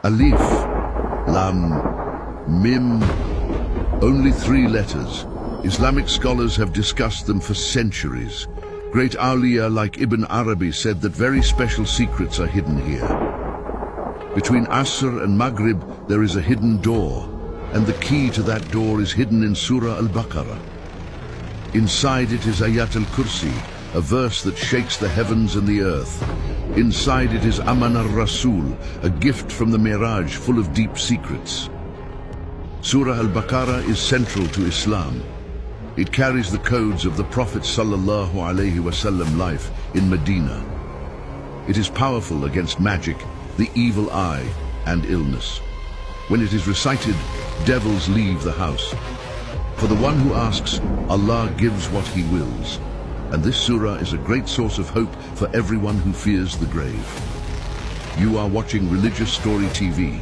Alif, Lam, Mim, only 3 letters. Islamic scholars have discussed them for centuries. Great awliya like Ibn Arabi said that very special secrets are hidden here. Between Asr and Maghrib there is a hidden door, and the key to that door is hidden in Surah Al-Baqarah. Inside it is Ayat al-Kursi, a verse that shakes the heavens and the earth. Inside it is Aman al-Rasul, a gift from the Miraj full of deep secrets. Surah Al-Baqarah is central to Islam. It carries the codes of the Prophet ﷺ life in Medina. It is powerful against magic, the evil eye, and illness. When it is recited, devils leave the house. For the one who asks, Allah gives what He wills. And this surah is a great source of hope for everyone who fears the grave. You are watching Religious Story TV.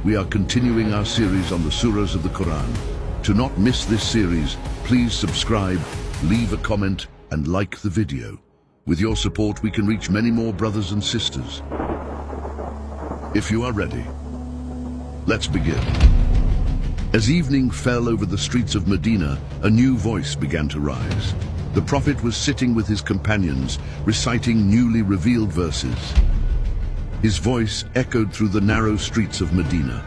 We are continuing our series on the surahs of the Quran. To not miss this series, please subscribe, leave a comment, and like the video. With your support, we can reach many more brothers and sisters. If you are ready, let's begin. As evening fell over the streets of Medina, a new voice began to rise. The Prophet was sitting with his companions, reciting newly revealed verses. His voice echoed through the narrow streets of Medina.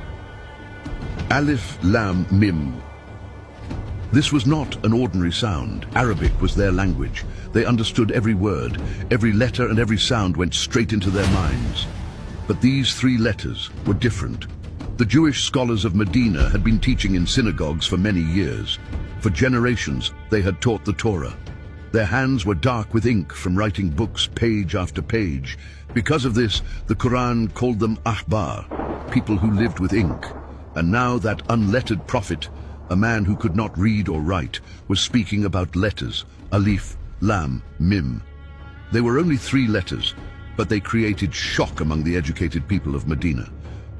Alif, Lam, Mim. This was not an ordinary sound. Arabic was their language. They understood every word, every letter and every sound went straight into their minds. But these 3 letters were different. The Jewish scholars of Medina had been teaching in synagogues for many years. For generations, they had taught the Torah. Their hands were dark with ink from writing books page after page. Because of this, the Quran called them ahbar, people who lived with ink. And now that unlettered prophet, a man who could not read or write, was speaking about letters, Alif, Lam, Mim. They were only 3 letters, but they created shock among the educated people of Medina.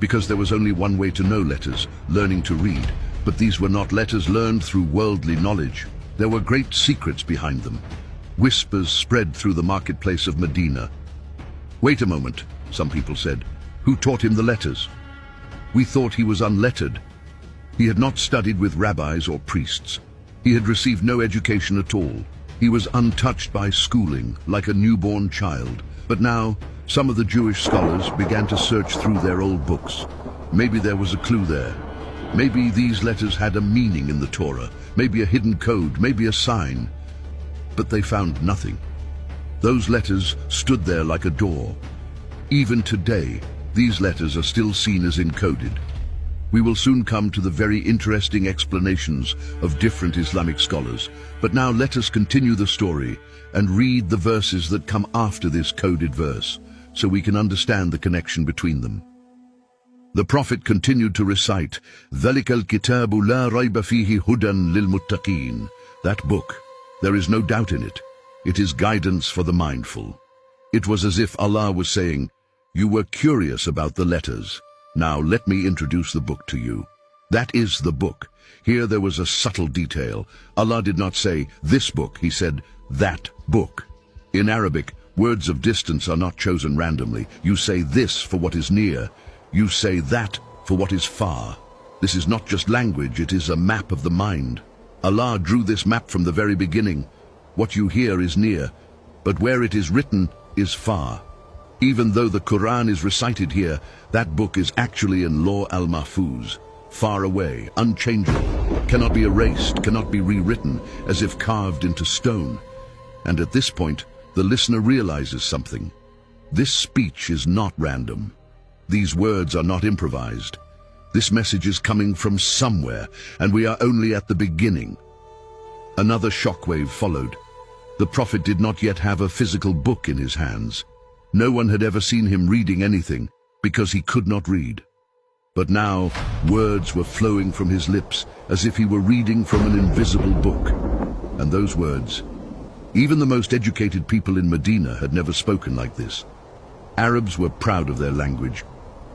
Because there was only one way to know letters, learning to read. But these were not letters learned through worldly knowledge. There were great secrets behind them. Whispers spread through the marketplace of Medina. Wait a moment, some people said. Who taught him the letters? We thought he was unlettered. He had not studied with rabbis or priests. He had received no education at all. He was untouched by schooling, like a newborn child. But now, some of the Jewish scholars began to search through their old books. Maybe there was a clue there. Maybe these letters had a meaning in the Torah, maybe a hidden code, maybe a sign. But they found nothing. Those letters stood there like a door. Even today, these letters are still seen as encoded. We will soon come to the very interesting explanations of different Islamic scholars. But now let us continue the story and read the verses that come after this coded verse, so we can understand the connection between them. The Prophet continued to recite, ذَلِكَ الْكِتَابُ لَا رَيْبَ فِيهِ هُدًى لِلْمُتَّقِينَ. That book, there is no doubt in it. It is guidance for the mindful. It was as if Allah was saying, you were curious about the letters. Now let me introduce the book to you. That is the book. Here there was a subtle detail. Allah did not say, this book, He said, that book. In Arabic, words of distance are not chosen randomly. You say this for what is near. You say that for what is far. This is not just language, it is a map of the mind. Allah drew this map from the very beginning. What you hear is near, but where it is written is far. Even though the Quran is recited here, that book is actually in Law al-Mahfuz, far away, unchangeable, cannot be erased, cannot be rewritten, as if carved into stone. And at this point, the listener realizes something. This speech is not random. These words are not improvised. This message is coming from somewhere, and we are only at the beginning. Another shockwave followed. The Prophet did not yet have a physical book in his hands. No one had ever seen him reading anything, because he could not read. But now, words were flowing from his lips, as if he were reading from an invisible book. And those words, even the most educated people in Medina had never spoken like this. Arabs were proud of their language.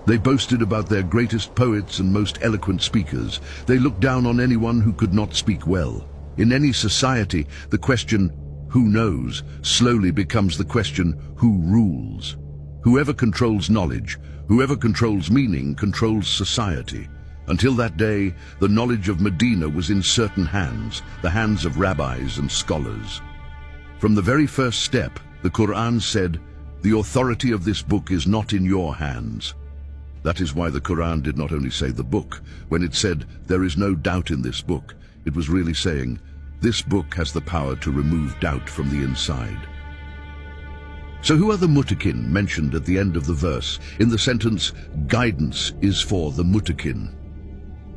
They boasted about their greatest poets and most eloquent speakers. They looked down on anyone who could not speak well. In any society, the question, who knows, slowly becomes the question, who rules? Whoever controls knowledge, whoever controls meaning, controls society. Until that day, the knowledge of Medina was in certain hands, the hands of rabbis and scholars. From the very first step, the Quran said, "The authority of this book is not in your hands." That is why the Quran did not only say the book. When it said, "There is no doubt in this book," it was really saying, this book has the power to remove doubt from the inside. So who are the mutakin mentioned at the end of the verse, in the sentence, "Guidance is for the mutakin"?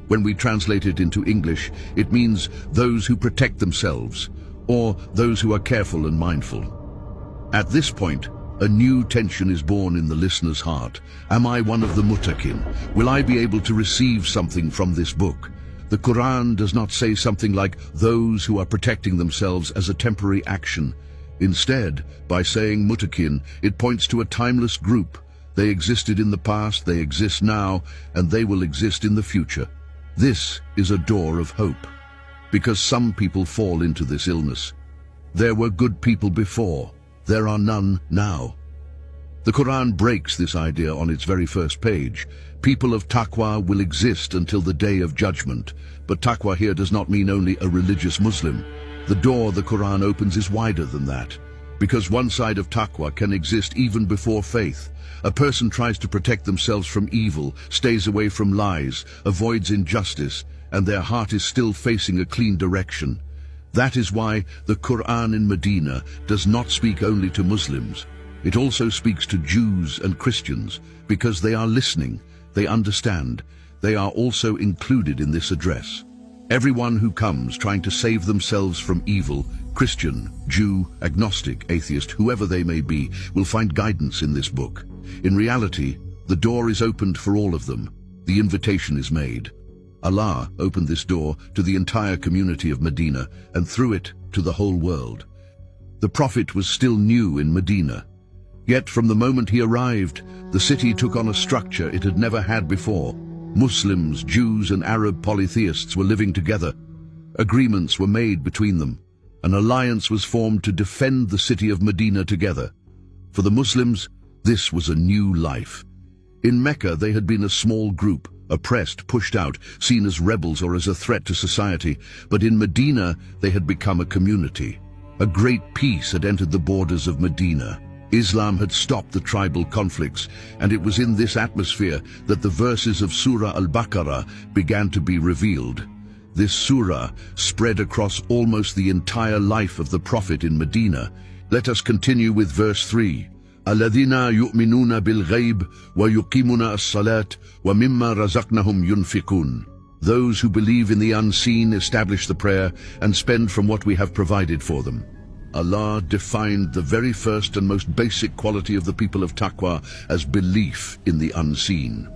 When we translate it into English, it means those who protect themselves, or those who are careful and mindful. At this point, a new tension is born in the listener's heart. Am I one of the mutakin? Will I be able to receive something from this book? The Quran does not say something like those who are protecting themselves as a temporary action. Instead, by saying mutakin, it points to a timeless group. They existed in the past, they exist now, and they will exist in the future. This is a door of hope, because some people fall into this illness. There were good people before, there are none now. The Quran breaks this idea on its very first page. People of taqwa will exist until the day of judgment, but taqwa here does not mean only a religious Muslim. The door the Quran opens is wider than that, because one side of taqwa can exist even before faith. A person tries to protect themselves from evil, stays away from lies, avoids injustice, and their heart is still facing a clean direction. That is why the Quran in Medina does not speak only to Muslims. It also speaks to Jews and Christians, because they are listening, they understand, they are also included in this address. Everyone who comes trying to save themselves from evil, Christian, Jew, agnostic, atheist, whoever they may be, will find guidance in this book. In reality, the door is opened for all of them. The invitation is made. Allah opened this door to the entire community of Medina, and through it, to the whole world. The Prophet was still new in Medina. Yet from the moment he arrived, the city took on a structure it had never had before. Muslims, Jews, and Arab polytheists were living together. Agreements were made between them. An alliance was formed to defend the city of Medina together. For the Muslims, this was a new life. In Mecca, they had been a small group, oppressed, pushed out, seen as rebels or as a threat to society. But in Medina, they had become a community. A great peace had entered the borders of Medina. Islam had stopped the tribal conflicts, and it was in this atmosphere that the verses of Surah Al-Baqarah began to be revealed. This surah spread across almost the entire life of the Prophet in Medina. Let us continue with verse 3. الَّذِينَ يُؤْمِنُونَ بِالْغَيْبِ وَيُقِيمُونَ الصَّلَاةَ وَمِمَّا رَزَقْنَهُمْ يُنْفِقُونَ. Those who believe in the unseen establish the prayer and spend from what we have provided for them. Allah defined the very first and most basic quality of the people of taqwa as belief in the unseen.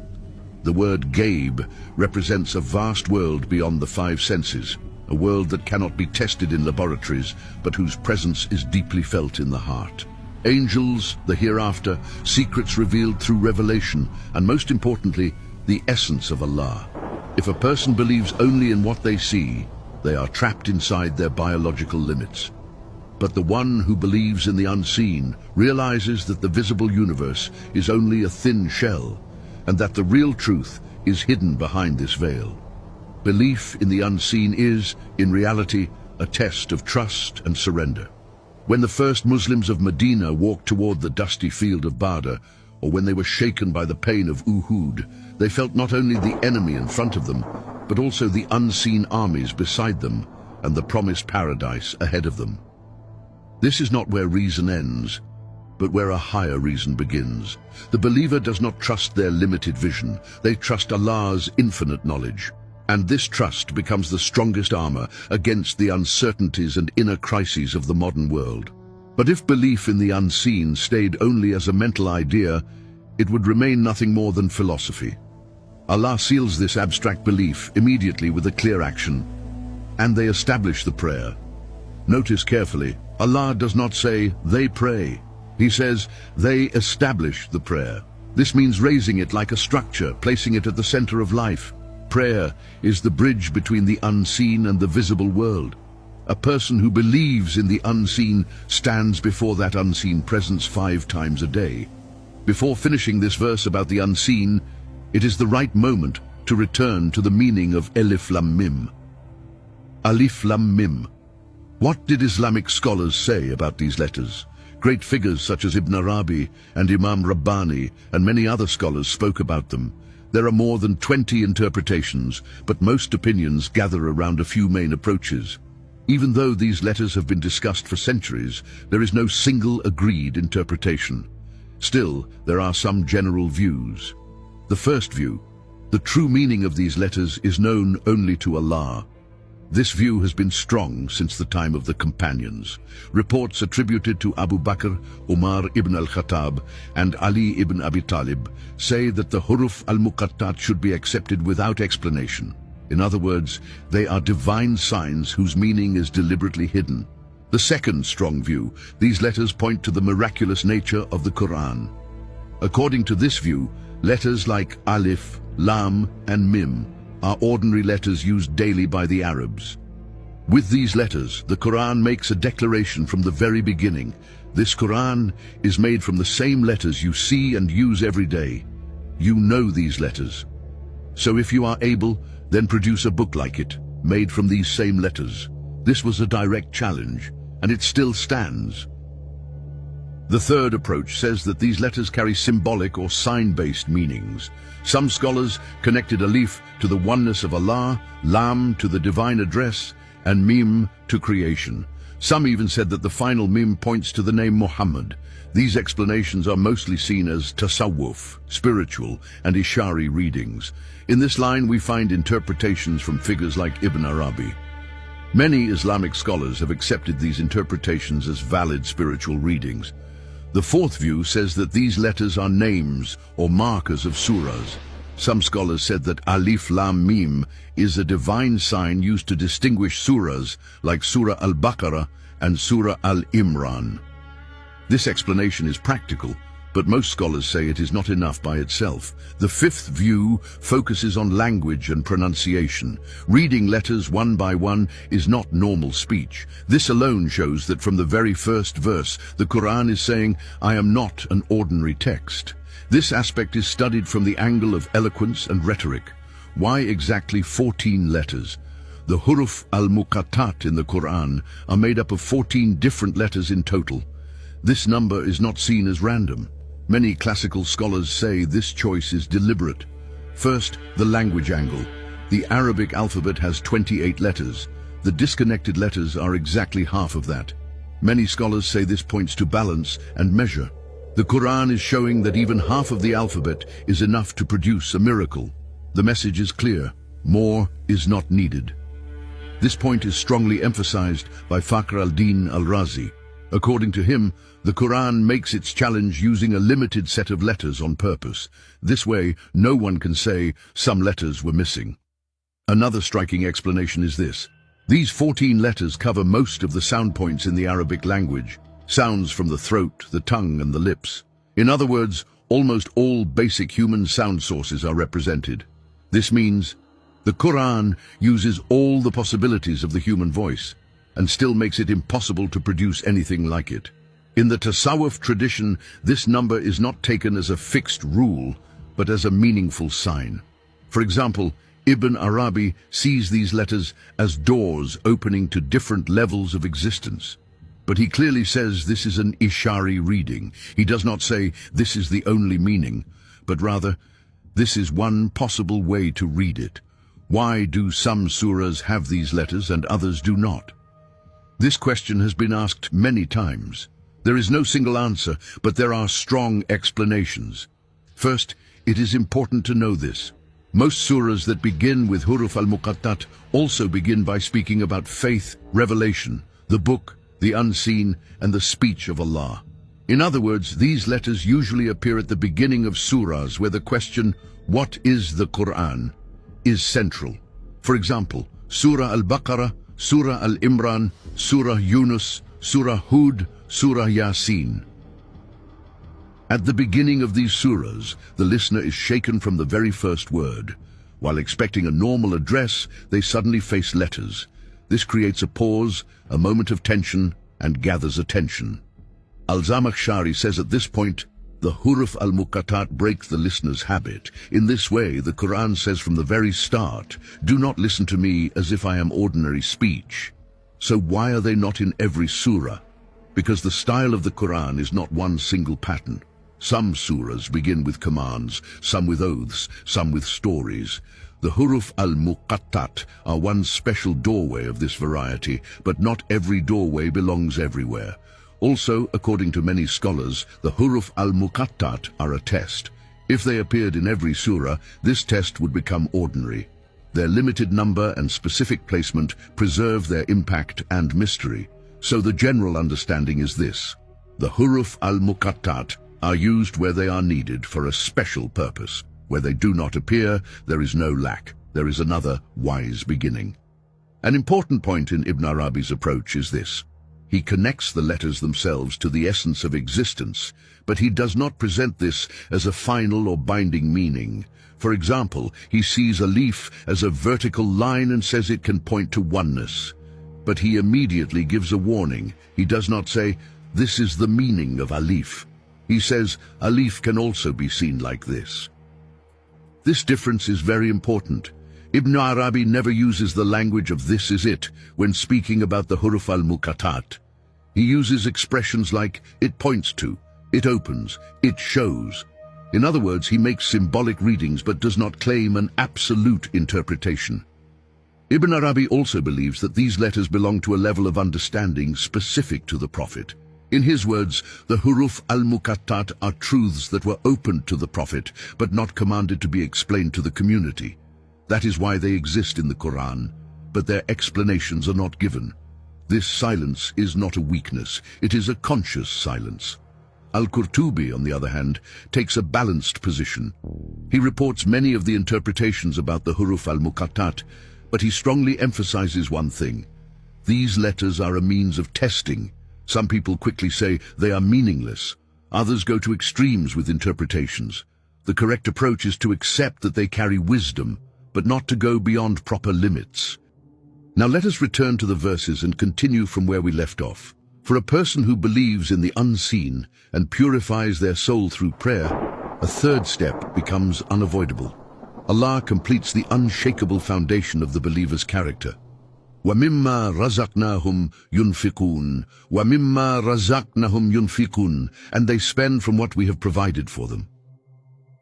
The word gaib represents a vast world beyond the five senses, a world that cannot be tested in laboratories, but whose presence is deeply felt in the heart. Angels, the hereafter, secrets revealed through revelation, and most importantly, the essence of Allah. If a person believes only in what they see, they are trapped inside their biological limits. But the one who believes in the unseen realizes that the visible universe is only a thin shell, and that the real truth is hidden behind this veil. Belief in the unseen is, in reality, a test of trust and surrender. When the first Muslims of Medina walked toward the dusty field of Badr, or when they were shaken by the pain of Uhud, they felt not only the enemy in front of them, but also the unseen armies beside them, and the promised paradise ahead of them. This is not where reason ends, but where a higher reason begins. The believer does not trust their limited vision, they trust Allah's infinite knowledge. And this trust becomes the strongest armor against the uncertainties and inner crises of the modern world. But if belief in the unseen stayed only as a mental idea, it would remain nothing more than philosophy. Allah seals this abstract belief immediately with a clear action, and they establish the prayer. Notice carefully, Allah does not say, they pray. He says, they establish the prayer. This means raising it like a structure, placing it at the center of life. Prayer is the bridge between the unseen and the visible world. A person who believes in the unseen stands before that unseen presence 5 times a day. Before finishing this verse about the unseen, it is the right moment to return to the meaning of Alif Lam Mim. Alif Lam Mim. What did Islamic scholars say about these letters? Great figures such as Ibn Arabi and Imam Rabbani and many other scholars spoke about them. There are more than 20 interpretations, but most opinions gather around a few main approaches. Even though these letters have been discussed for centuries, there is no single agreed interpretation. Still, there are some general views. The first view: the true meaning of these letters is known only to Allah. This view has been strong since the time of the companions. Reports attributed to Abu Bakr, Umar ibn al-Khattab, and Ali ibn Abi Talib say that the huruf al-muqattat should be accepted without explanation. In other words, they are divine signs whose meaning is deliberately hidden. The second strong view: these letters point to the miraculous nature of the Quran. According to this view, letters like Alif, Lam, and Mim are ordinary letters used daily by the Arabs. With these letters, the Quran makes a declaration from the very beginning. This Quran is made from the same letters you see and use every day. You know these letters. So if you are able, then produce a book like it, made from these same letters. This was a direct challenge, and it still stands. The third approach says that these letters carry symbolic or sign-based meanings. Some scholars connected Alif to the oneness of Allah, Lam to the divine address, and Mim to creation. Some even said that the final Mim points to the name Muhammad. These explanations are mostly seen as tasawwuf, spiritual, and ishari readings. In this line we find interpretations from figures like Ibn Arabi. Many Islamic scholars have accepted these interpretations as valid spiritual readings. The fourth view says that these letters are names or markers of surahs. Some scholars said that Alif Lam Mim is a divine sign used to distinguish surahs like Surah Al-Baqarah and Surah Al-Imran. This explanation is practical, but most scholars say it is not enough by itself. The fifth view focuses on language and pronunciation. Reading letters one by one is not normal speech. This alone shows that from the very first verse, the Quran is saying, "I am not an ordinary text." This aspect is studied from the angle of eloquence and rhetoric. Why exactly 14 letters? The huruf al-muqattat in the Quran are made up of 14 different letters in total. This number is not seen as random. Many classical scholars say this choice is deliberate. First, the language angle. The Arabic alphabet has 28 letters. The disconnected letters are exactly half of that. Many scholars say this points to balance and measure. The Quran is showing that even half of the alphabet is enough to produce a miracle. The message is clear: more is not needed. This point is strongly emphasized by Fakhr al-Din al-Razi. According to him, the Quran makes its challenge using a limited set of letters on purpose. This way, no one can say some letters were missing. Another striking explanation is this: these 14 letters cover most of the sound points in the Arabic language, sounds from the throat, the tongue, and the lips. In other words, almost all basic human sound sources are represented. This means the Quran uses all the possibilities of the human voice, and still makes it impossible to produce anything like it. In the Tasawwuf tradition, this number is not taken as a fixed rule, but as a meaningful sign. For example, Ibn Arabi sees these letters as doors opening to different levels of existence. But he clearly says this is an ishari reading. He does not say this is the only meaning, but rather this is one possible way to read it. Why do some surahs have these letters and others do not? This question has been asked many times. There is no single answer, but there are strong explanations. First, it is important to know this. Most surahs that begin with huruf al-muqattat also begin by speaking about faith, revelation, the book, the unseen, and the speech of Allah. In other words, these letters usually appear at the beginning of surahs where the question, "What is the Quran?" is central. For example, Surah Al-Baqarah, Surah Al-Imran, Surah Yunus, Surah Hud, Surah Yasin. At the beginning of these surahs, the listener is shaken from the very first word. While expecting a normal address, they suddenly face letters. This creates a pause, a moment of tension, and gathers attention. Al-Zamakhshari says at this point, The huruf al-muqattat break the listener's habit. In this way, the Quran says from the very start, do not listen to me as if I am ordinary speech. So why are they not in every surah? Because the style of the Quran is not one single pattern. Some surahs begin with commands, some with oaths, some with stories. The huruf al-muqattat are one special doorway of this variety, but not every doorway belongs everywhere. Also, according to many scholars, the huruf al-muqattat are a test. If they appeared in every surah, this test would become ordinary. Their limited number and specific placement preserve their impact and mystery. So the general understanding is this: the huruf al-muqattat are used where they are needed for a special purpose. Where they do not appear, there is no lack. There is another wise beginning. An important point in Ibn Arabi's approach is this: he connects the letters themselves to the essence of existence, but he does not present this as a final or binding meaning. For example, he sees alif as a vertical line and says it can point to oneness. But he immediately gives a warning. He does not say, this is the meaning of alif. He says, alif can also be seen like this. This difference is very important. Ibn Arabi never uses the language of this is it when speaking about the huruf al-muqattat. He uses expressions like it points to, it opens, it shows. In other words, he makes symbolic readings but does not claim an absolute interpretation. Ibn Arabi also believes that these letters belong to a level of understanding specific to the Prophet. In his words, the huruf al-muqattat are truths that were opened to the Prophet, but not commanded to be explained to the community. That is why they exist in the Quran, but their explanations are not given. This silence is not a weakness, it is a conscious silence. Al-Qurtubi, on the other hand, takes a balanced position. He reports many of the interpretations about the huruf al-muqattat, but he strongly emphasizes one thing: these letters are a means of testing. Some people quickly say they are meaningless. Others go to extremes with interpretations. The correct approach is to accept that they carry wisdom, but not to go beyond proper limits. Now let us return to the verses and continue from where we left off. For a person who believes in the unseen and purifies their soul through prayer, a third step becomes unavoidable. Allah completes the unshakable foundation of the believer's character. وَمِمَّا رَزَقْنَاهُمْ يُنْفِقُونَ وَمِمَّا رَزَقْنَاهُمْ يُنْفِقُونَ, and they spend from what we have provided for them.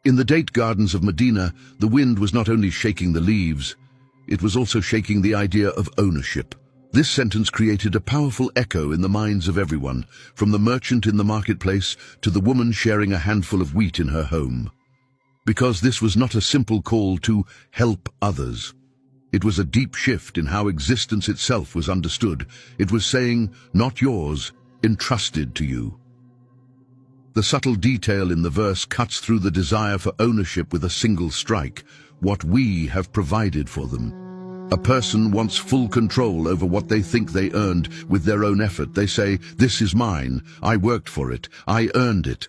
In the date gardens of Medina, the wind was not only shaking the leaves, it was also shaking the idea of ownership. This sentence created a powerful echo in the minds of everyone, from the merchant in the marketplace to the woman sharing a handful of wheat in her home. Because this was not a simple call to help others. It was a deep shift in how existence itself was understood. It was saying, not yours, entrusted to you. The subtle detail in the verse cuts through the desire for ownership with a single strike: what we have provided for them. A person wants full control over what they think they earned with their own effort. They say, this is mine, I worked for it, I earned it.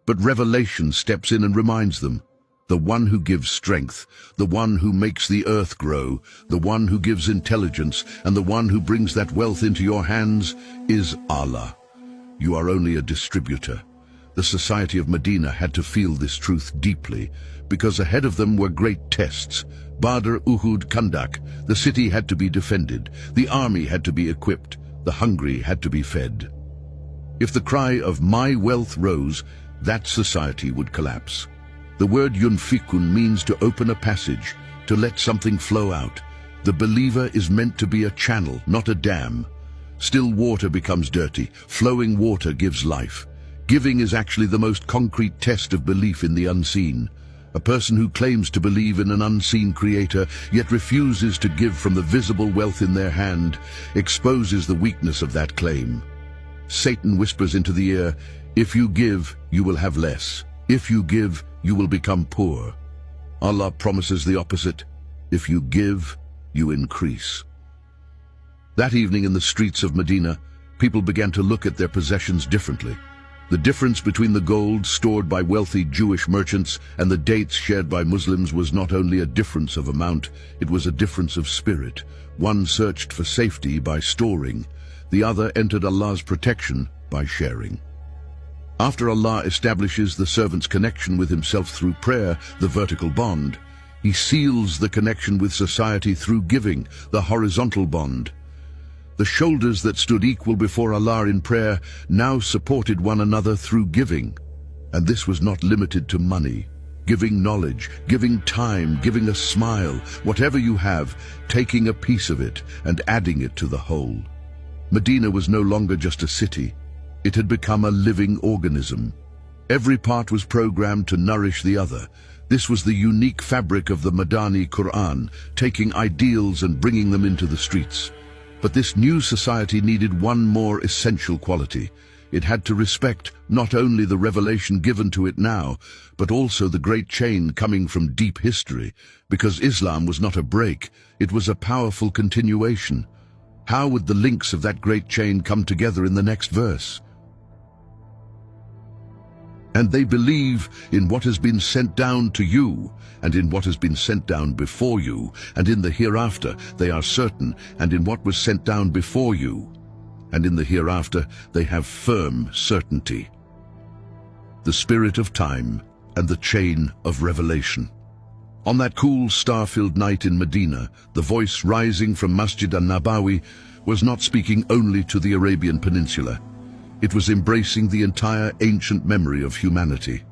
But revelation steps in and reminds them, the one who gives strength, the one who makes the earth grow, the one who gives intelligence, and the one who brings that wealth into your hands is Allah. You are only a distributor. The society of Medina had to feel this truth deeply, because ahead of them were great tests. Badr, Uhud, Kandak. The city had to be defended. The army had to be equipped. The hungry had to be fed. If the cry of my wealth rose, that society would collapse. The word yunfikun means to open a passage, to let something flow out. The believer is meant to be a channel, not a dam. Still water becomes dirty. Flowing water gives life. Giving is actually the most concrete test of belief in the unseen. A person who claims to believe in an unseen creator, yet refuses to give from the visible wealth in their hand, exposes the weakness of that claim. Satan whispers into the ear, if you give, you will have less. If you give, you will become poor. Allah promises the opposite. If you give, you increase. That evening in the streets of Medina, people began to look at their possessions differently. The difference between the gold stored by wealthy Jewish merchants and the dates shared by Muslims was not only a difference of amount, it was a difference of spirit. One searched for safety by storing, the other entered Allah's protection by sharing. After Allah establishes the servant's connection with himself through prayer, the vertical bond, he seals the connection with society through giving, the horizontal bond. The shoulders that stood equal before Allah in prayer now supported one another through giving. And this was not limited to money. Giving knowledge, giving time, giving a smile, whatever you have, taking a piece of it and adding it to the whole. Medina was no longer just a city. It had become a living organism. Every part was programmed to nourish the other. This was the unique fabric of the Madani Quran, taking ideals and bringing them into the streets. But this new society needed one more essential quality. It had to respect not only the revelation given to it now, but also the great chain coming from deep history, because Islam was not a break, it was a powerful continuation. How would the links of that great chain come together in the next verse? And they believe in what has been sent down to you, and in what has been sent down before you, and in the hereafter they are certain, and in what was sent down before you, and in the hereafter they have firm certainty. The spirit of time and the chain of revelation. On that cool, star-filled night in Medina, the voice rising from Masjid an-Nabawi was not speaking only to the Arabian Peninsula. It was embracing the entire ancient memory of humanity.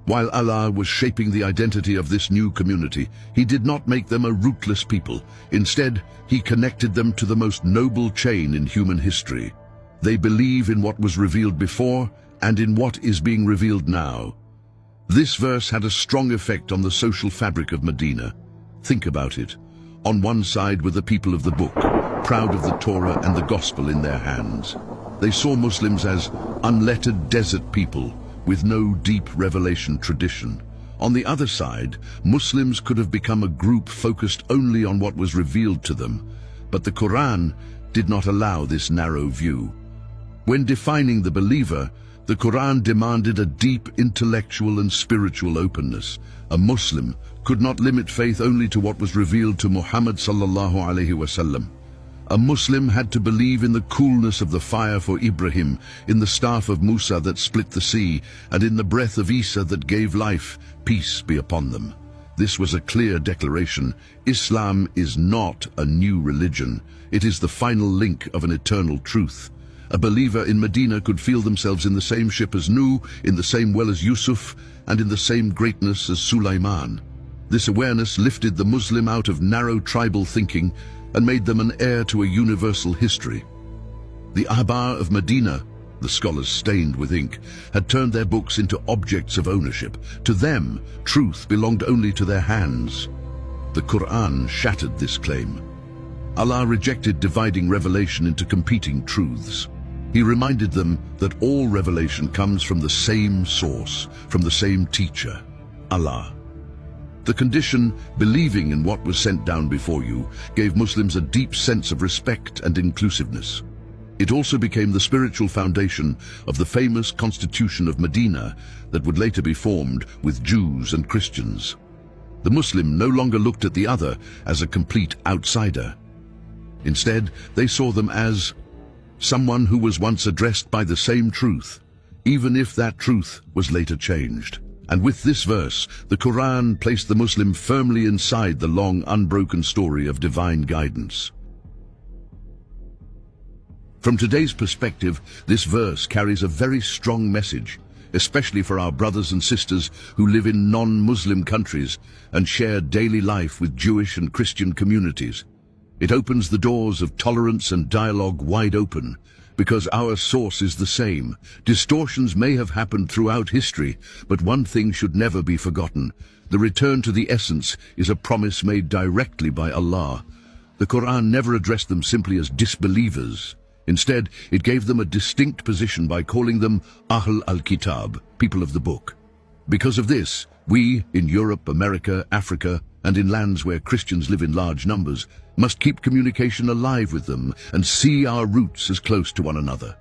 While Allah was shaping the identity of this new community, He did not make them a rootless people. Instead, He connected them to the most noble chain in human history. They believe in what was revealed before and in what is being revealed now. This verse had a strong effect on the social fabric of Medina. Think about it. On one side were the people of the book, proud of the Torah and the gospel in their hands. They saw Muslims as unlettered desert people with no deep revelation tradition. On the other side, Muslims could have become a group focused only on what was revealed to them, but the Quran did not allow this narrow view. When defining the believer, the Quran demanded a deep intellectual and spiritual openness. A Muslim could not limit faith only to what was revealed to Muhammad sallallahu alaihi wasallam. A Muslim had to believe in the coolness of the fire for Ibrahim, in the staff of Musa that split the sea, and in the breath of Isa that gave life, peace be upon them. This was a clear declaration. Islam is not a new religion. It is the final link of an eternal truth. A believer in Medina could feel themselves in the same ship as Nuh, in the same well as Yusuf, and in the same greatness as Sulaiman. This awareness lifted the Muslim out of narrow tribal thinking and made them an heir to a universal history. The Ahbar of Medina, the scholars stained with ink, had turned their books into objects of ownership. To them, truth belonged only to their hands. The Quran shattered this claim. Allah rejected dividing revelation into competing truths. He reminded them that all revelation comes from the same source, from the same teacher, Allah. The condition, believing in what was sent down before you, gave Muslims a deep sense of respect and inclusiveness. It also became the spiritual foundation of the famous Constitution of Medina that would later be formed with Jews and Christians. The Muslim no longer looked at the other as a complete outsider. Instead, they saw them as someone who was once addressed by the same truth, even if that truth was later changed. And with this verse, the Quran placed the Muslim firmly inside the long, unbroken story of divine guidance. From today's perspective, this verse carries a very strong message, especially for our brothers and sisters who live in non-Muslim countries and share daily life with Jewish and Christian communities. It opens the doors of tolerance and dialogue wide open, because our source is the same. Distortions may have happened throughout history, but one thing should never be forgotten. The return to the essence is a promise made directly by Allah. The Quran never addressed them simply as disbelievers. Instead, it gave them a distinct position by calling them Ahl al-Kitab, people of the book. Because of this, we, in Europe, America, Africa, and in lands where Christians live in large numbers, must keep communication alive with them and see our roots as close to one another.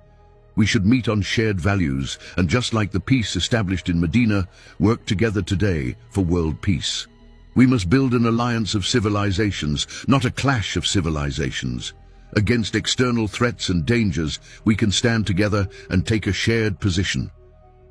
We should meet on shared values and, just like the peace established in Medina, work together today for world peace. We must build an alliance of civilizations, not a clash of civilizations. Against external threats and dangers, we can stand together and take a shared position.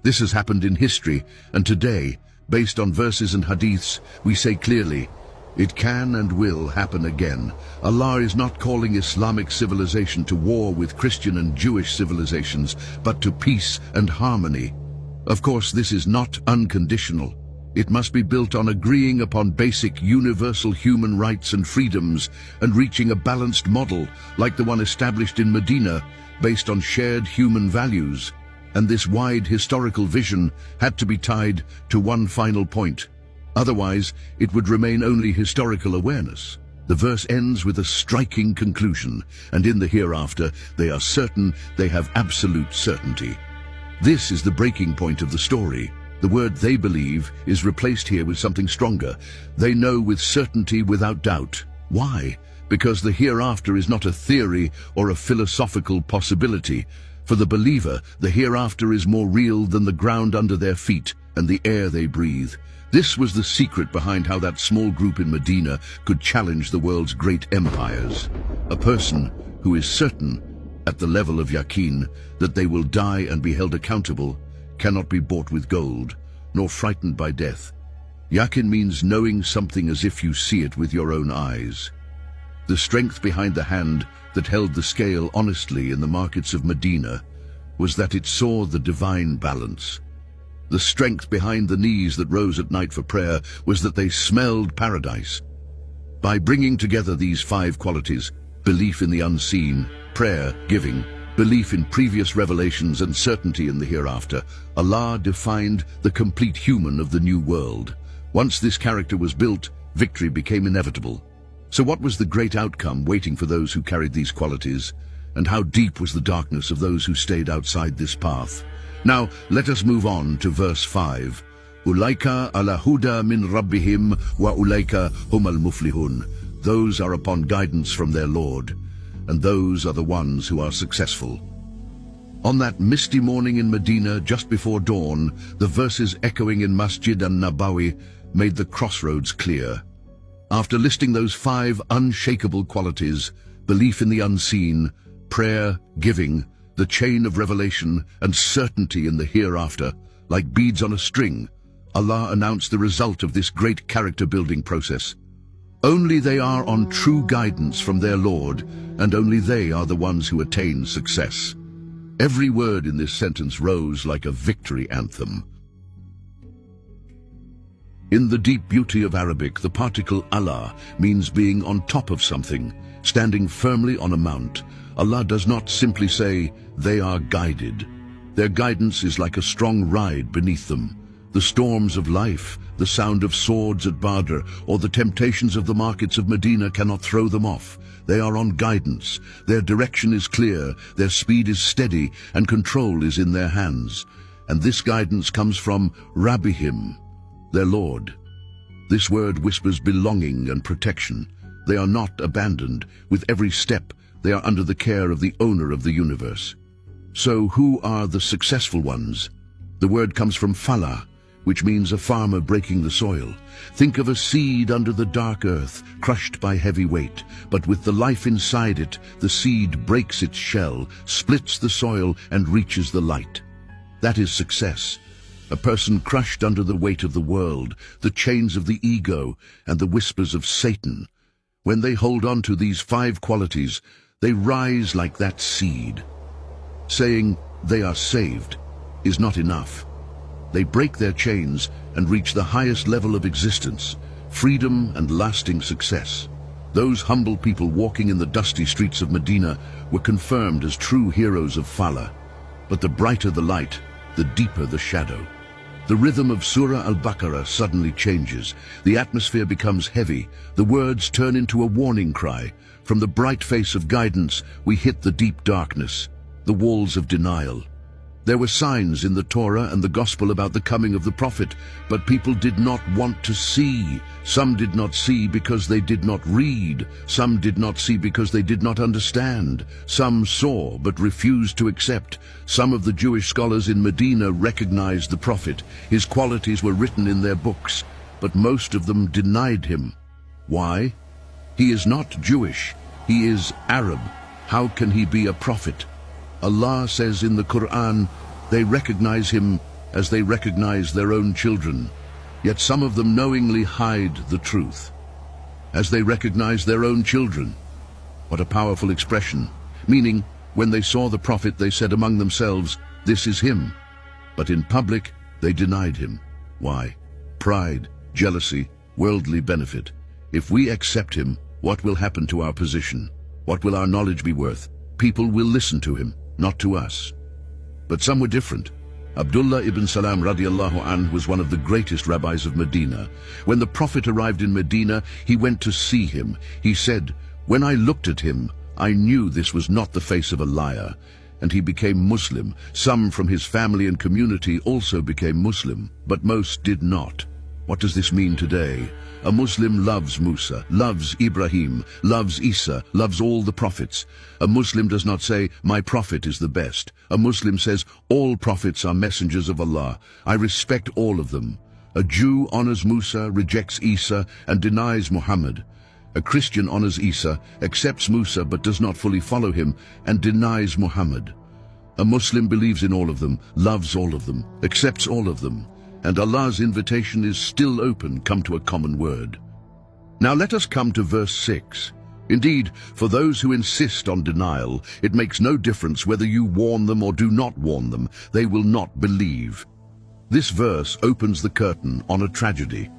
This has happened in history, and today, based on verses and hadiths, we say clearly, it can and will happen again. Allah is not calling Islamic civilization to war with Christian and Jewish civilizations, but to peace and harmony. Of course, this is not unconditional. It must be built on agreeing upon basic universal human rights and freedoms and reaching a balanced model like the one established in Medina based on shared human values. And this wide historical vision had to be tied to one final point. Otherwise, it would remain only historical awareness. The verse ends with a striking conclusion, and in the hereafter, they are certain, they have absolute certainty. This is the breaking point of the story. The word "they believe" is replaced here with something stronger. They know with certainty, without doubt. Why? Because the hereafter is not a theory or a philosophical possibility. For the believer, the hereafter is more real than the ground under their feet and the air they breathe. This was the secret behind how that small group in Medina could challenge the world's great empires. A person who is certain, at the level of yaqeen, that they will die and be held accountable, cannot be bought with gold, nor frightened by death. Yaqeen means knowing something as if you see it with your own eyes. The strength behind the hand that held the scale honestly in the markets of Medina was that it saw the divine balance. The strength behind the knees that rose at night for prayer was that they smelled paradise. By bringing together these 5 qualities, belief in the unseen, prayer, giving, belief in previous revelations and certainty in the hereafter, Allah defined the complete human of the new world. Once this character was built, victory became inevitable. So what was the great outcome waiting for those who carried these qualities? And how deep was the darkness of those who stayed outside this path? Now, let us move on to verse 5. Ulaika ala huda min rabbihim wa ulaika humal muflihun. Those are upon guidance from their Lord, and those are the ones who are successful. On that misty morning in Medina, just before dawn, the verses echoing in Masjid an-Nabawi made the crossroads clear. After listing those 5 unshakable qualities, belief in the unseen, prayer, giving, the chain of revelation, and certainty in the hereafter, like beads on a string, Allah announced the result of this great character-building process. Only they are on true guidance from their Lord, and only they are the ones who attain success. Every word in this sentence rose like a victory anthem. In the deep beauty of Arabic, the particle Allah means being on top of something, standing firmly on a mount. Allah does not simply say, they are guided. Their guidance is like a strong ride beneath them. The storms of life, the sound of swords at Badr, or the temptations of the markets of Medina cannot throw them off. They are on guidance. Their direction is clear, their speed is steady, and control is in their hands. And this guidance comes from Rabbihim, their Lord. This word whispers belonging and protection. They are not abandoned. With every step, they are under the care of the owner of the universe. So who are the successful ones? The word comes from falah, which means a farmer breaking the soil. Think of a seed under the dark earth, crushed by heavy weight, but with the life inside it, the seed breaks its shell, splits the soil, and reaches the light. That is success. A person crushed under the weight of the world, the chains of the ego, and the whispers of Satan. When they hold on to these 5 qualities, they rise like that seed. Saying they are saved is not enough. They break their chains and reach the highest level of existence, freedom and lasting success. Those humble people walking in the dusty streets of Medina were confirmed as true heroes of falah. But the brighter the light, the deeper the shadow. The rhythm of Surah al-Baqarah suddenly changes. The atmosphere becomes heavy. The words turn into a warning cry. From the bright face of guidance, we hit the deep darkness, the walls of denial. There were signs in the Torah and the Gospel about the coming of the Prophet, but people did not want to see. Some did not see because they did not read. Some did not see because they did not understand. Some saw but refused to accept. Some of the Jewish scholars in Medina recognized the Prophet. His qualities were written in their books, but most of them denied him. Why? He is not Jewish. He is Arab. How can he be a prophet? Allah says in the Quran, they recognize him as they recognize their own children, yet some of them knowingly hide the truth. As they recognize their own children. What a powerful expression, meaning when they saw the prophet they said among themselves, "This is him." But in public they denied him. Why? Pride, jealousy, worldly benefit. If we accept him, what will happen to our position? What will our knowledge be worth? People will listen to him, not to us. But some were different. Abdullah ibn Salam radiallahu anh was one of the greatest rabbis of Medina. When the Prophet arrived in Medina, he went to see him. He said, "When I looked at him, I knew this was not the face of a liar." And he became Muslim. Some from his family and community also became Muslim, but most did not. What does this mean today? A Muslim loves Musa, loves Ibrahim, loves Isa, loves all the prophets. A Muslim does not say, "My prophet is the best." A Muslim says, "All prophets are messengers of Allah. I respect all of them." A Jew honors Musa, rejects Isa, and denies Muhammad. A Christian honors Isa, accepts Musa but does not fully follow him, and denies Muhammad. A Muslim believes in all of them, loves all of them, accepts all of them. And Allah's invitation is still open, come to a common word. Now let us come to verse 6. Indeed, for those who insist on denial, it makes no difference whether you warn them or do not warn them, they will not believe. This verse opens the curtain on a tragedy.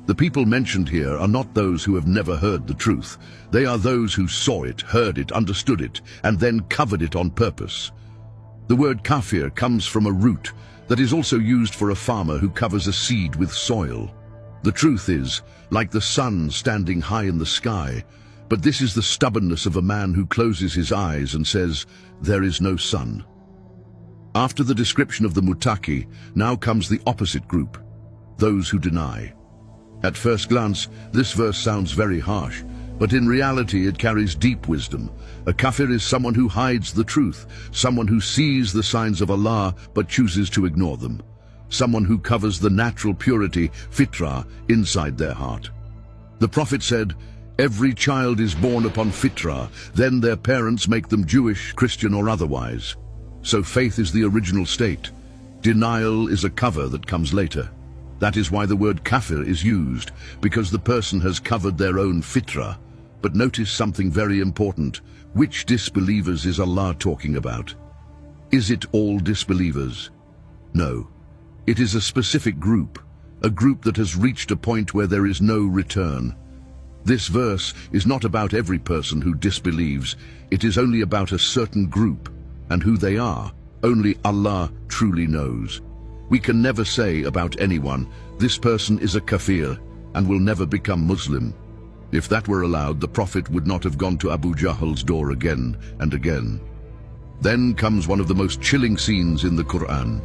The people mentioned here are not those who have never heard the truth. They are those who saw it, heard it, understood it, and then covered it on purpose. The word kafir comes from a root that is also used for a farmer who covers a seed with soil. The truth is, like the sun standing high in the sky, but this is the stubbornness of a man who closes his eyes and says, "There is no sun." After the description of the mutaki, now comes the opposite group, those who deny. At first glance, this verse sounds very harsh, but in reality it carries deep wisdom. A kafir is someone who hides the truth, someone who sees the signs of Allah but chooses to ignore them, someone who covers the natural purity, fitrah, inside their heart. The Prophet said, "Every child is born upon fitrah, then their parents make them Jewish, Christian or otherwise." So faith is the original state. Denial is a cover that comes later. That is why the word kafir is used, because the person has covered their own fitrah. But notice something very important. Which disbelievers is Allah talking about? Is it all disbelievers? No. It is a specific group, a group that has reached a point where there is no return. This verse is not about every person who disbelieves. It is only about a certain group, and who they are, only Allah truly knows. We can never say about anyone, "This person is a kafir and will never become Muslim." If that were allowed, the Prophet would not have gone to Abu Jahl's door again and again. Then comes one of the most chilling scenes in the Quran.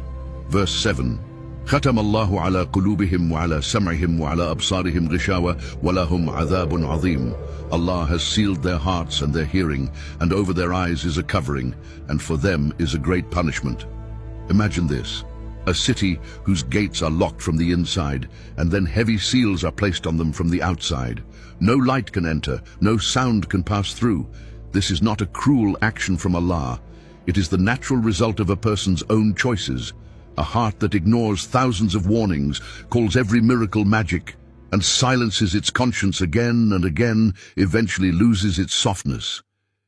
Verse 7. ختم الله على قلوبهم وعلى سمعهم وعلى أبصارهم غشاوة ولهم عذاب عظيم. Allah has sealed their hearts and their hearing, and over their eyes is a covering, and for them is a great punishment. Imagine this. A city whose gates are locked from the inside, and then heavy seals are placed on them from the outside. No light can enter, no sound can pass through. This is not a cruel action from Allah. It is the natural result of a person's own choices. A heart that ignores thousands of warnings, calls every miracle magic, and silences its conscience again and again, eventually loses its softness.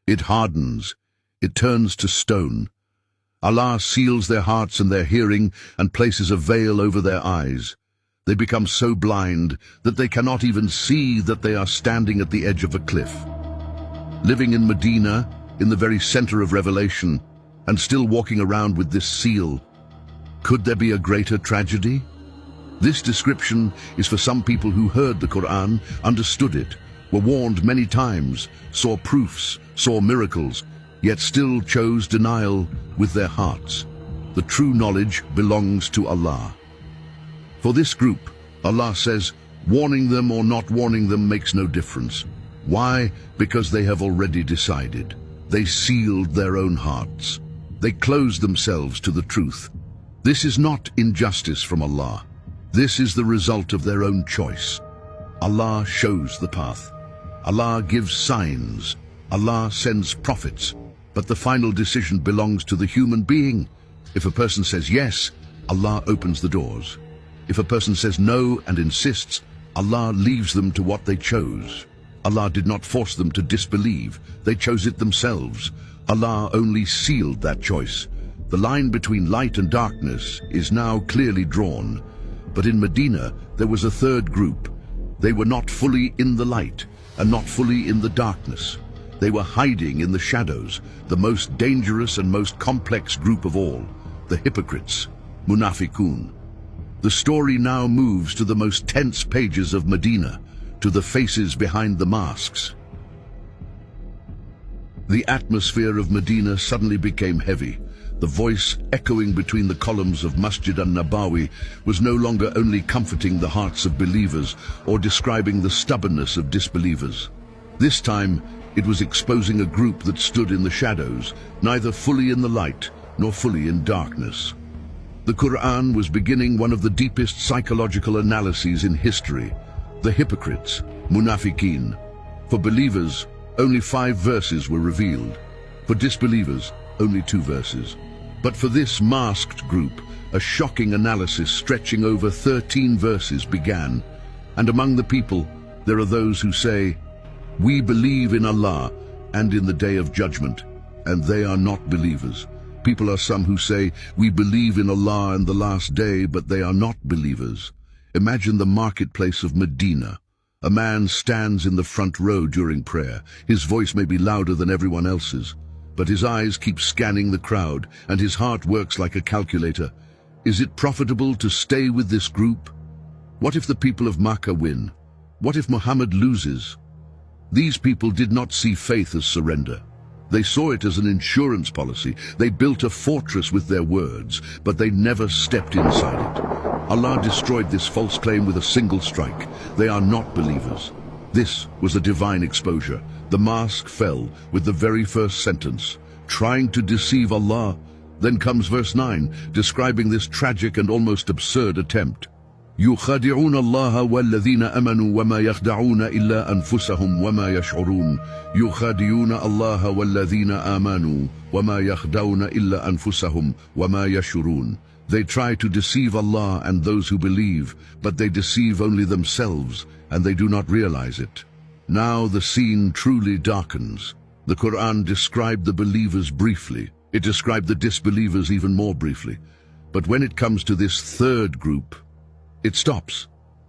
It hardens. It turns to stone. Allah seals their hearts and their hearing and places a veil over their eyes. They become so blind that they cannot even see that they are standing at the edge of a cliff. Living in Medina, in the very center of revelation, and still walking around with this seal. Could there be a greater tragedy? This description is for some people who heard the Quran, understood it, were warned many times, saw proofs, saw miracles, yet still chose denial with their hearts. The true knowledge belongs to Allah. For this group, Allah says, warning them or not warning them makes no difference. Why? Because they have already decided. They sealed their own hearts. They closed themselves to the truth. This is not injustice from Allah. This is the result of their own choice. Allah shows the path. Allah gives signs. Allah sends prophets. But the final decision belongs to the human being. If a person says yes, Allah opens the doors. If a person says no and insists, Allah leaves them to what they chose. Allah did not force them to disbelieve. They chose it themselves. Allah only sealed that choice. The line between light and darkness is now clearly drawn. But in Medina, there was a third group. They were not fully in the light and not fully in the darkness. They were hiding in the shadows, the most dangerous and most complex group of all, the hypocrites, munafiqun. The story now moves to the most tense pages of Medina, to the faces behind the masks. The atmosphere of Medina suddenly became heavy. The voice echoing between the columns of Masjid an-Nabawi was no longer only comforting the hearts of believers or describing the stubbornness of disbelievers. This time, it was exposing a group that stood in the shadows, neither fully in the light nor fully in darkness. The Quran was beginning one of the deepest psychological analyses in history. The hypocrites, munafiqeen. For believers, only 5 verses were revealed. For disbelievers, only 2 verses. But for this masked group, a shocking analysis stretching over 13 verses began. And among the people, there are those who say, "We believe in Allah and in the day of judgment," and they are not believers. People are some who say, "We believe in Allah and the last day," but they are not believers. Imagine the marketplace of Medina. A man stands in the front row during prayer. His voice may be louder than everyone else's, but his eyes keep scanning the crowd, and his heart works like a calculator. Is it profitable to stay with this group? What if the people of Makkah win? What if Muhammad loses? These people did not see faith as surrender. They saw it as an insurance policy. They built a fortress with their words, but they never stepped inside it. Allah destroyed this false claim with a single strike. They are not believers. This was a divine exposure. The mask fell with the very first sentence, trying to deceive Allah. Then comes verse 9, describing this tragic and almost absurd attempt. يُخَادِعُونَ اللَّهَ وَالَّذِينَ أَمَنُوا وَمَا يَخْدَعُونَ إِلَّا أَنفُسَهُمْ وَمَا يَشْعُرُونَ يُخَادِعُونَ اللَّهَ وَالَّذِينَ آمَنُوا وَمَا يَخْدَعُونَ إِلَّا أَنفُسَهُمْ وَمَا يَشْعُرُونَ. They try to deceive Allah and those who believe, but they deceive only themselves, and they do not realize it. Now the scene truly darkens. The Quran described the believers briefly. It described the disbelievers even more briefly. But when it comes to this third group, it stops.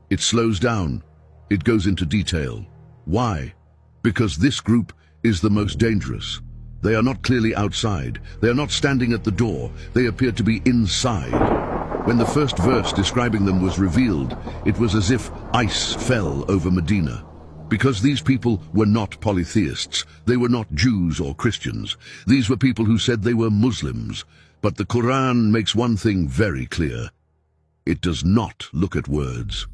It slows down. It goes into detail. Why? Because this group is the most dangerous. They are not clearly outside. They are not standing at the door. They appear to be inside. When the first verse describing them was revealed, it was as if ice fell over Medina. Because these people were not polytheists. They were not Jews or Christians. These were people who said they were Muslims. But the Quran makes one thing very clear. It does not look at words.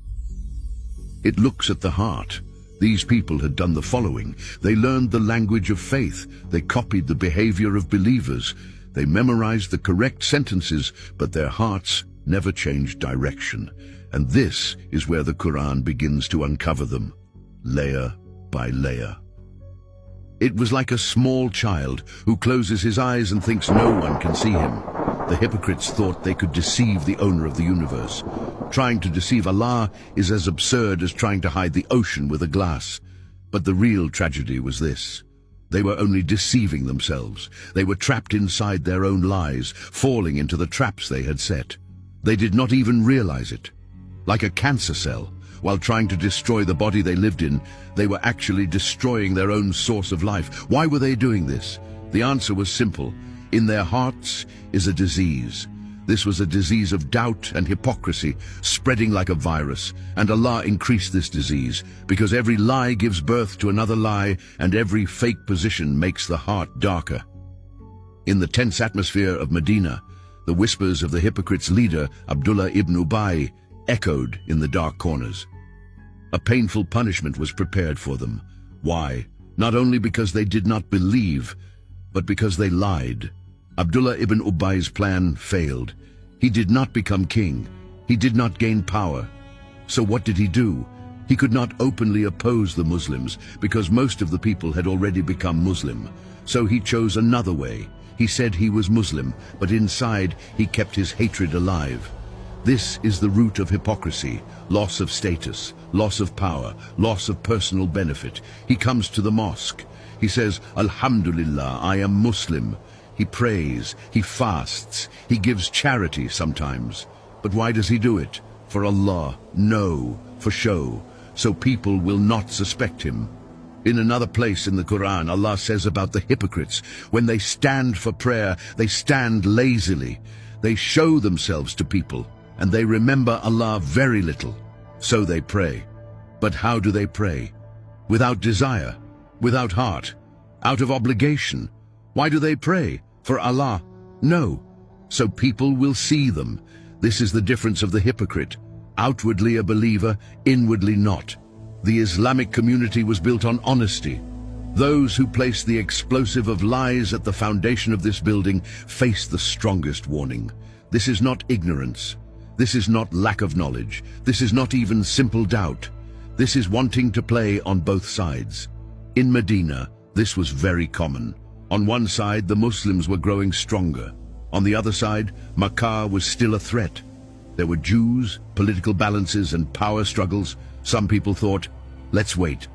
It looks at the heart. These people had done the following. They learned the language of faith. They copied the behavior of believers. They memorized the correct sentences, but their hearts never changed direction. And this is where the Quran begins to uncover them, layer by layer. It was like a small child who closes his eyes and thinks no one can see him. The hypocrites thought they could deceive the owner of the universe. Trying to deceive Allah is as absurd as trying to hide the ocean with a glass. But the real tragedy was this. They were only deceiving themselves. They were trapped inside their own lies, falling into the traps they had set. They did not even realize it. Like a cancer cell, while trying to destroy the body they lived in, they were actually destroying their own source of life. Why were they doing this? The answer was simple. In their hearts is a disease. This was a disease of doubt and hypocrisy, spreading like a virus, and Allah increased this disease, because every lie gives birth to another lie, and every fake position makes the heart darker. In the tense atmosphere of Medina, the whispers of the hypocrites' leader, Abdullah ibn Ubay, echoed in the dark corners. A painful punishment was prepared for them. Why? Not only because they did not believe, but because they lied. Abdullah ibn Ubay's plan failed. He did not become king. He did not gain power. So what did he do? He could not openly oppose the Muslims because most of the people had already become Muslim. So he chose another way. He said he was Muslim, but inside he kept his hatred alive. This is the root of hypocrisy, loss of status, loss of power, loss of personal benefit. He comes to the mosque. He says, Alhamdulillah, I am Muslim. He prays, he fasts, he gives charity sometimes. But why does he do it? For Allah? No, for show, so people will not suspect him. In another place in the Quran, Allah says about the hypocrites, when they stand for prayer, they stand lazily. They show themselves to people, and they remember Allah very little. So they pray. But how do they pray? Without desire, without heart, out of obligation. Why do they pray? For Allah? No. So people will see them. This is the difference of the hypocrite. Outwardly a believer, inwardly not. The Islamic community was built on honesty. Those who place the explosive of lies at the foundation of this building face the strongest warning. This is not ignorance. This is not lack of knowledge. This is not even simple doubt. This is wanting to play on both sides. In Medina, this was very common. On one side, the Muslims were growing stronger. On the other side, Makkah was still a threat. There were Jews, political balances, and power struggles. Some people thought, let's wait.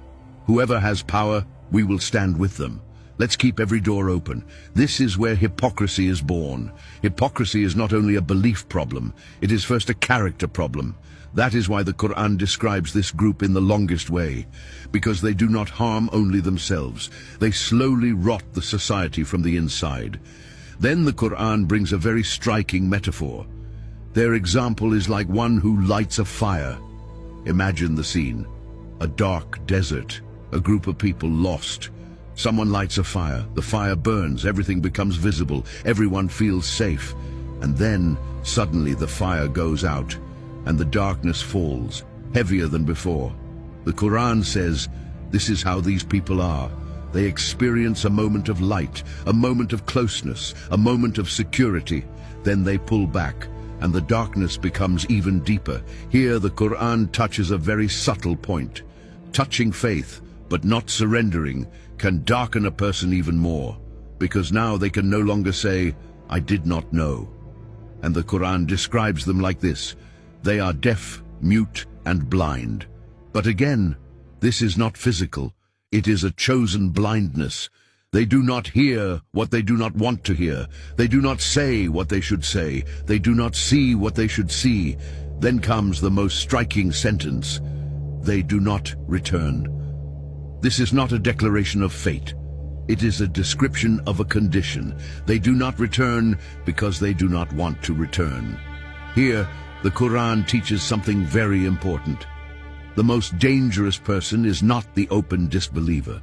Whoever has power, we will stand with them. Let's keep every door open. This is where hypocrisy is born. Hypocrisy is not only a belief problem, it is first a character problem. That is why the Quran describes this group in the longest way, because they do not harm only themselves. They slowly rot the society from the inside. Then the Quran brings a very striking metaphor. Their example is like one who lights a fire. Imagine the scene. A dark desert, a group of people lost. Someone lights a fire, the fire burns, everything becomes visible, everyone feels safe. And then, suddenly the fire goes out, and the darkness falls, heavier than before. The Quran says, this is how these people are. They experience a moment of light, a moment of closeness, a moment of security. Then they pull back, and the darkness becomes even deeper. Here the Quran touches a very subtle point. Touching faith, but not surrendering, can darken a person even more, because now they can no longer say, I did not know. And the Quran describes them like this. They are deaf, mute, and blind. But again, this is not physical. It is a chosen blindness. They do not hear what they do not want to hear. They do not say what they should say. They do not see what they should see. Then comes the most striking sentence. They do not return. This is not a declaration of fate. It is a description of a condition. They do not return because they do not want to return. Here, the Quran teaches something very important. The most dangerous person is not the open disbeliever.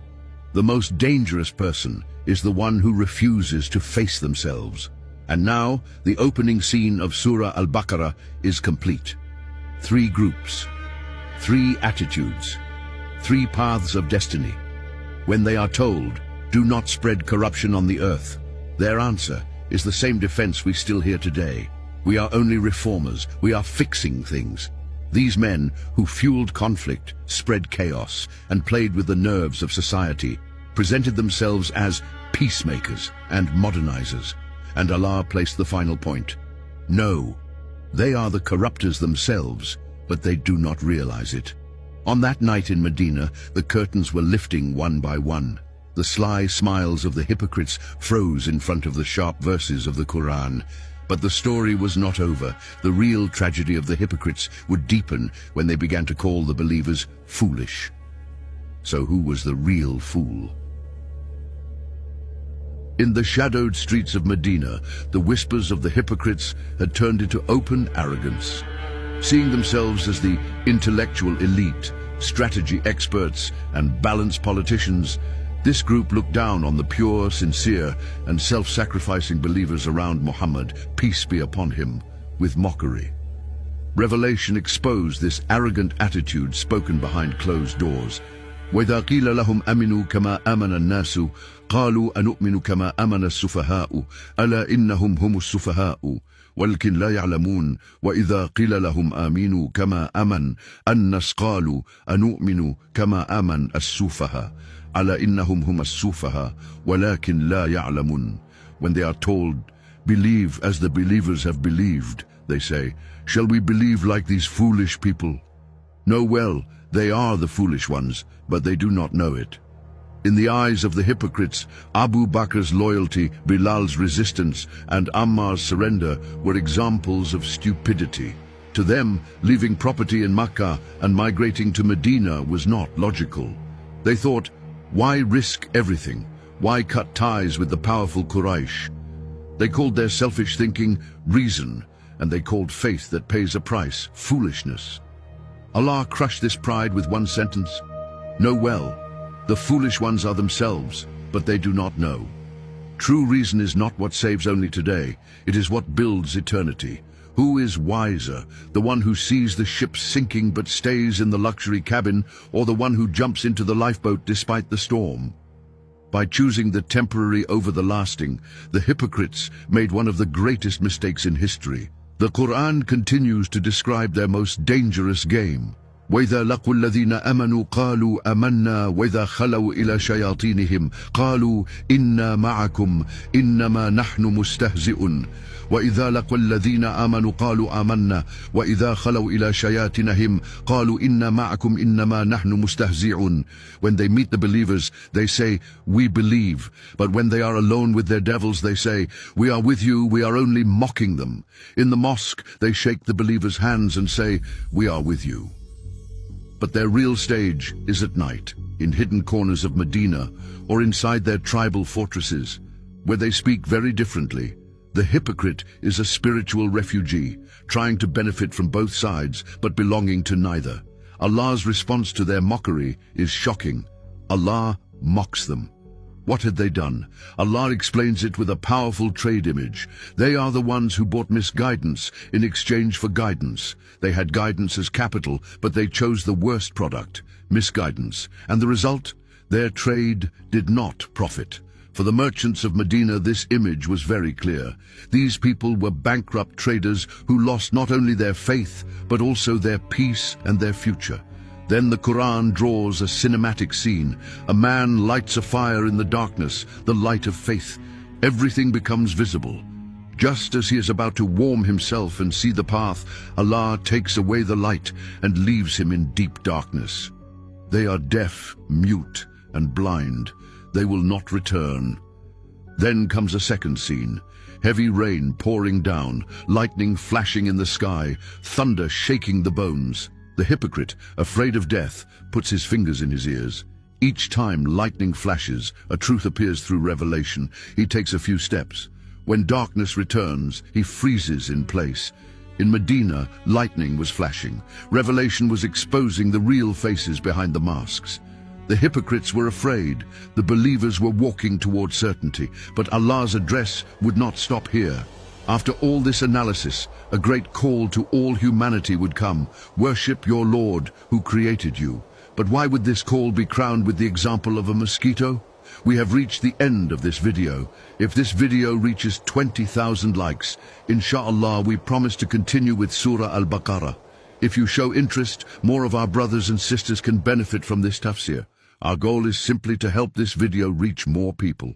The most dangerous person is the one who refuses to face themselves. And now, the opening scene of Surah Al-Baqarah is complete. 3 groups, 3 attitudes, 3 paths of destiny. When they are told, do not spread corruption on the earth, their answer is the same defense we still hear today. We are only reformers. We are fixing things. These men who fueled conflict, spread chaos, and played with the nerves of society, presented themselves as peacemakers and modernizers. And Allah placed the final point. No, they are the corruptors themselves, but they do not realize it. On that night in Medina, the curtains were lifting one by one. The sly smiles of the hypocrites froze in front of the sharp verses of the Quran. But the story was not over. The real tragedy of the hypocrites would deepen when they began to call the believers foolish. So who was the real fool? In the shadowed streets of Medina, the whispers of the hypocrites had turned into open arrogance. Seeing themselves as the intellectual elite, strategy experts, and balanced politicians, this group looked down on the pure, sincere, and self-sacrificing believers around Muhammad, peace be upon him, with mockery. Revelation exposed this arrogant attitude spoken behind closed doors. وَإِذَا قِيلَ لَهُمْ أَمِنُوا كَمَا أَمَنَ النَّاسُ قَالُوا أَنُؤْمِنُ كَمَا أَمَنَ السُّفَهَاءُ أَلَا إِنَّهُمْ هُمُ السُّفَهَاءُ ولكن لا يعلمون وإذا قيل لهم آمنوا كما آمن الناس قالوا أنؤمن كما آمن السفهاء ألا إنهم هم السفهاء ولكن لا يعلمون when they are told, "Believe as the believers have believed," they say, "Shall we believe like these foolish people?" Know well, they are the foolish ones, but they do not know it. In the eyes of the hypocrites, Abu Bakr's loyalty, Bilal's resistance, and Ammar's surrender were examples of stupidity. To them, leaving property in Makkah and migrating to Medina was not logical. They thought, why risk everything? Why cut ties with the powerful Quraysh? They called their selfish thinking reason, and they called faith that pays a price foolishness. Allah crushed this pride with one sentence: "Know well, the foolish ones are themselves, but they do not know." True reason is not what saves only today, it is what builds eternity. Who is wiser, the one who sees the ship sinking but stays in the luxury cabin, or the one who jumps into the lifeboat despite the storm? By choosing the temporary over the lasting, the hypocrites made one of the greatest mistakes in history. The Quran continues to describe their most dangerous game. وَإِذَا لَقُوا الَّذِينَ آمَنُوا قَالُوا آمَنَّا وَإِذَا خَلَوْا إِلَى شَيَاطِينِهِمْ قَالُوا إِنَّا مَعَكُمْ إِنَّمَا نَحْنُ مُسْتَهْزِئُونَ وَإِذَا لَقُوا الَّذِينَ آمَنُوا قَالُوا آمَنَّا وَإِذَا خَلَوْا إِلَى شَيَاطِينِهِمْ قَالُوا إِنَّا مَعَكُمْ إِنَّمَا نَحْنُ مُسْتَهْزِئُونَ. When they meet the believers, they say, "We believe." But when they are alone with their devils, they say, "We are with you, we are only mocking them." In the mosque, they shake the believers' hands and say, "We are with you." But their real stage is at night, in hidden corners of Medina, or inside their tribal fortresses, where they speak very differently. The hypocrite is a spiritual refugee, trying to benefit from both sides, but belonging to neither. Allah's response to their mockery is shocking. Allah mocks them. What had they done? Allah explains it with a powerful trade image. They are the ones who bought misguidance in exchange for guidance. They had guidance as capital, but they chose the worst product, misguidance. And the result? Their trade did not profit. For the merchants of Medina, this image was very clear. These people were bankrupt traders who lost not only their faith, but also their peace and their future. Then the Quran draws a cinematic scene. A man lights a fire in the darkness, the light of faith. Everything becomes visible. Just as he is about to warm himself and see the path, Allah takes away the light and leaves him in deep darkness. They are deaf, mute, and blind. They will not return. Then comes a second scene. Heavy rain pouring down, lightning flashing in the sky, thunder shaking the bones. The hypocrite, afraid of death, puts his fingers in his ears. Each time lightning flashes, a truth appears through revelation. He takes a few steps. When darkness returns, he freezes in place. In Medina, lightning was flashing. Revelation was exposing the real faces behind the masks. The hypocrites were afraid. The believers were walking toward certainty. But Allah's address would not stop here. After all this analysis, a great call to all humanity would come. Worship your Lord who created you. But why would this call be crowned with the example of a mosquito? We have reached the end of this video. If this video reaches 20,000 likes, inshallah we promise to continue with Surah Al-Baqarah. If you show interest, more of our brothers and sisters can benefit from this tafsir. Our goal is simply to help this video reach more people.